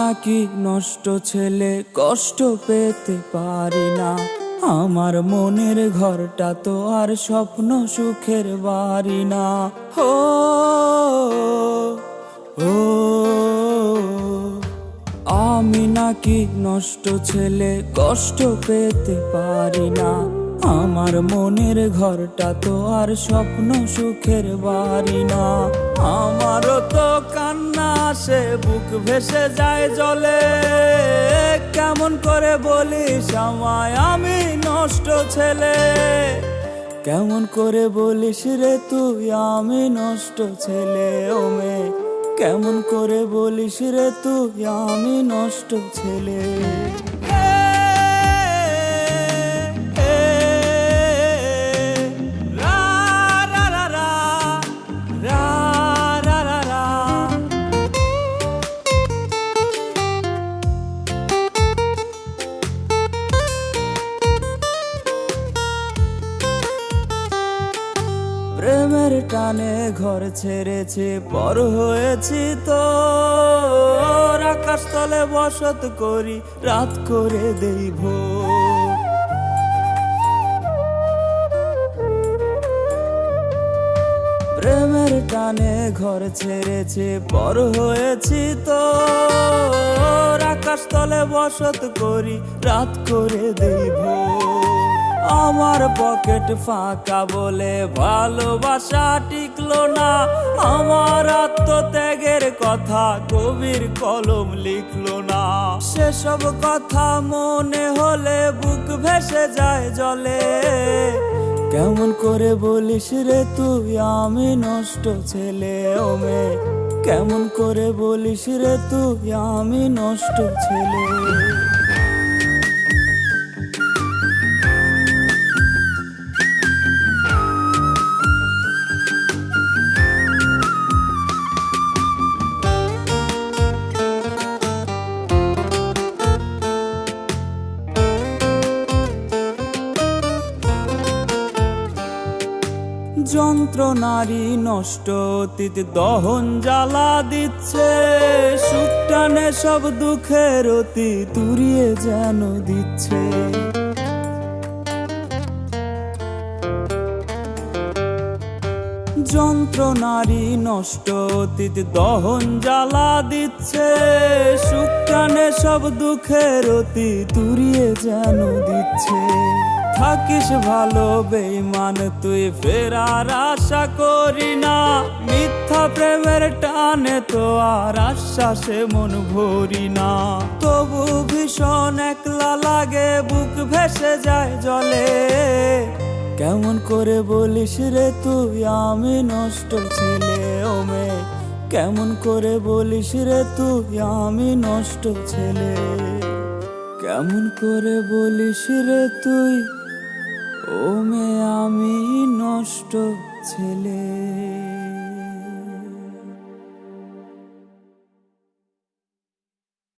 নাকি নষ্ট ছেলে, কষ্ট পেতে পারি না। আমার মনের ঘরটা তো আর স্বপ্ন সুখের বাড়ি না। ও ও আমি নাকি নষ্ট ছেলে, কষ্ট পেতে পারি না। আমার মনের ঘরটা তো আর স্বপ্ন সুখের বাড়ি না। আমারও তো কান্না আসে, বুক ভেসে যায় জলে। কেমন করে বলিস আমায় আমি নষ্ট ছেলে? কেমন করে বলিস রে তুই আমি নষ্ট ছেলে? ও মেয়ে, কেমন করে বলিস রে তুই আমি নষ্ট ছেলে? প্রেমের টানে ঘর ছেড়েছে, পর হয়েছি তো আকাশ তলে বসত করি, রাত করে দেই ভোর। প্রেমের টানে ঘর ছেড়েছে, পর হয়েছি তো আকাশ তলে বসত করি, রাত করে দেই ভোর। আমার পকেট ফাঁকা বলে ভালোবাসা টিকলো না। আমার আত্মত্যাগের কথা কবির কলম লিখলো না। সেসব কথা মনে হলে বুক ভেসে যায় জলে। কেমন করে বলিস রে তুই আমি নষ্ট ছেলে? ও মেয়ে, কেমন করে বলিস রে তুই আমি নষ্ট ছেলে? যন্ত্রণারী নষ্ট অতীত দহন জ্বালা দিচ্ছে। সুখ টানে সব দুঃখের অতি তুরিয়ে যেন দিচ্ছে। যন্ত্রণারী নষ্ট অতীত দহন জ্বালা দিচ্ছে। সুখ টানে সব দুঃখের অতি তুরিয়ে যেন দিচ্ছে। থাকিস ভালো বেঈমান তুই, ফেরার আশা করি না। মিথ্যা প্রেমের টানে তো আর আশ্বাসে মন ভরি না। তবু ভীষণ একলা লাগে, বুক ভেসে যায় জলে। কেমন করে বলিস রে তুই আমি নষ্ট ছেলে? ও মেয়ে, কেমন করে বলিস রে তুই আমি নষ্ট ছেলে? কেমন করে বলিস রে তুই ও মেয়ে আমি নষ্ট ছেলে?